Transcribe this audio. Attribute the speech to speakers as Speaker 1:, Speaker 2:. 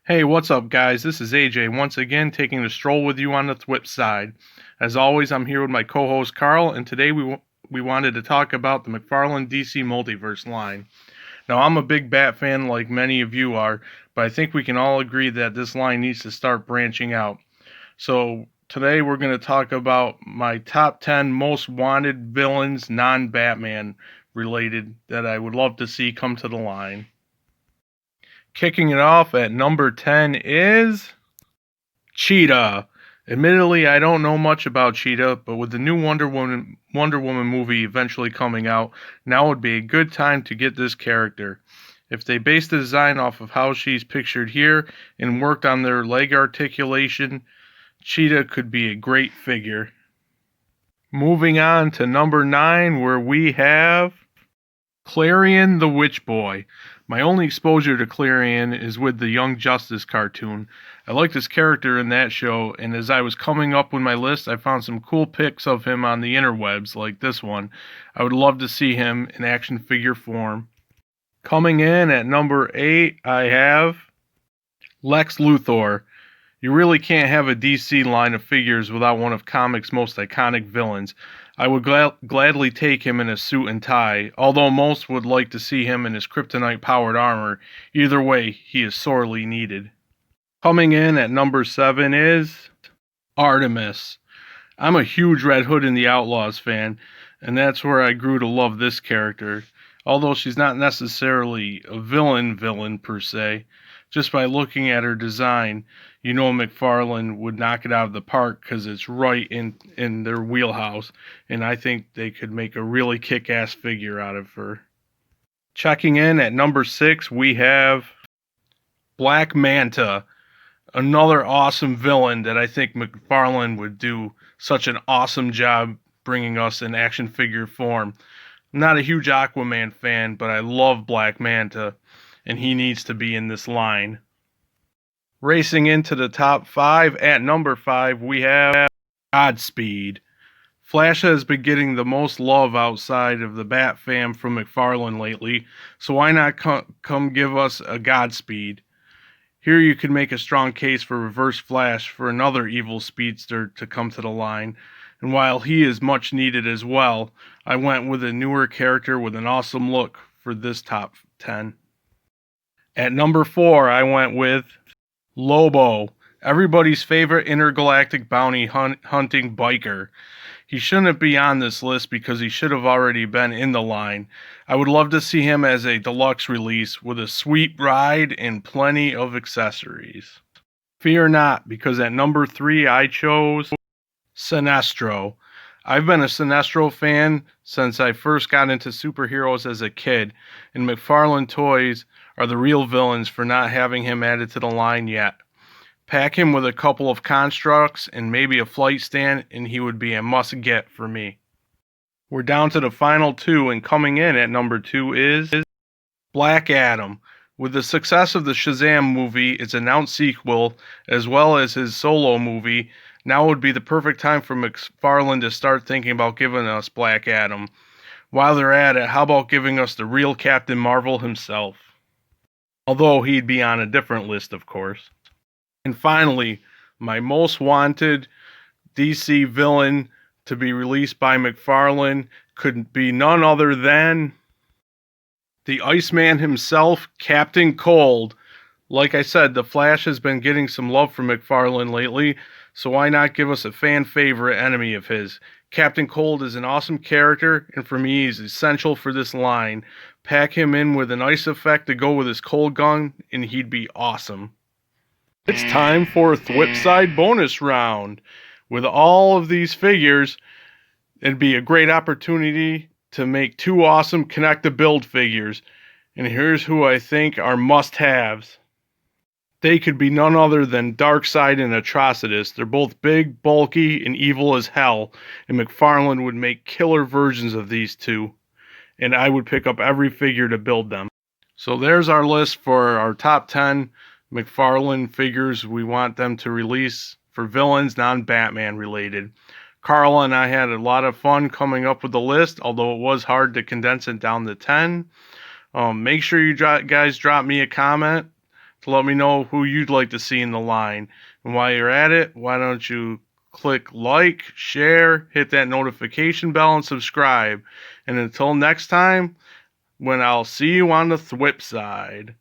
Speaker 1: Hey, what's up, guys? This is AJ once again taking a stroll with you on the Thwip side. As always, I'm here with my co-host Carl, and today we wanted to talk about the McFarlane DC Multiverse line. Now, I'm a big Bat fan like many of you are, but I think we can all agree that this line needs to start branching out. So, today we're going to talk about my top 10 most wanted villains, non-Batman related, that I would love to see come to the line. Kicking it off at number 10 is Cheetah. Admittedly, I don't know much about Cheetah, but with the new Wonder Woman movie eventually coming out, now would be a good time to get this character. If they base the design off of how she's pictured here and worked on their leg articulation, Cheetah could be a great figure. Moving on to number 9, where we have Clarence the Witch Boy. My only exposure to Clarence is with the Young Justice cartoon. I liked his character in that show, and as I was coming up with my list, I found some cool pics of him on the interwebs, like this one. I would love to see him in action figure form. Coming in at number 8, I have Lex Luthor. You really can't have a DC line of figures without one of comics' most iconic villains. I would gladly take him in a suit and tie, although most would like to see him in his kryptonite-powered armor. Either way, he is sorely needed. Coming in at number 7 is Artemis. I'm a huge Red Hood and the Outlaws fan, and that's where I grew to love this character. Although she's not necessarily a villain per se, just by looking at her design, you know McFarlane would knock it out of the park because it's right in their wheelhouse, and I think they could make a really kick-ass figure out of her. Checking in at number 6, we have Black Manta, another awesome villain that I think McFarlane would do such an awesome job bringing us in action figure form. I'm not a huge Aquaman fan, but I love Black Manta, and he needs to be in this line. Racing into the top 5, at number 5, we have Godspeed. Flash has been getting the most love outside of the BatFam from McFarlane lately, so why not come give us a Godspeed? Here you could make a strong case for Reverse Flash for another evil speedster to come to the line, and while he is much needed as well, I went with a newer character with an awesome look for this top 10. At number 4, I went with Lobo, everybody's favorite intergalactic bounty hunting biker. He shouldn't be on this list because he should have already been in the line. I would love to see him as a deluxe release with a sweet ride and plenty of accessories. Fear not, because at number 3 I chose Sinestro. I've been a Sinestro fan since I first got into superheroes as a kid, and McFarlane Toys are the real villains for not having him added to the line yet. Pack him with a couple of constructs and maybe a flight stand, and he would be a must-get for me. We're down to the final 2, and coming in at number 2 is Black Adam. With the success of the Shazam movie, its announced sequel, as well as his solo movie, now would be the perfect time for McFarlane to start thinking about giving us Black Adam. While they're at it, how about giving us the real Captain Marvel himself? Although he'd be on a different list, of course. And finally, my most wanted DC villain to be released by McFarlane could be none other than the Iceman himself, Captain Cold. Like I said, the Flash has been getting some love from McFarlane lately, so why not give us a fan favorite enemy of his? Captain Cold is an awesome character, and for me, he's essential for this line. Pack him in with an ice effect to go with his cold gun, and he'd be awesome. It's time for a Thwipside bonus round. With all of these figures, it'd be a great opportunity to make 2 awesome connect-to-build figures. And here's who I think are must-haves. They could be none other than Darkseid and Atrocitus. They're both big, bulky, and evil as hell, and McFarlane would make killer versions of these 2. And I would pick up every figure to build them. So there's our list for our top 10 McFarlane figures we want them to release for villains non-Batman related. Carl and I had a lot of fun coming up with the list, although it was hard to condense it down to 10. Make sure you guys drop me a comment to let me know who you'd like to see in the line. And while you're at it, why don't you click like, share, hit that notification bell, and subscribe. And until next time, when I'll see you on the Thwip side.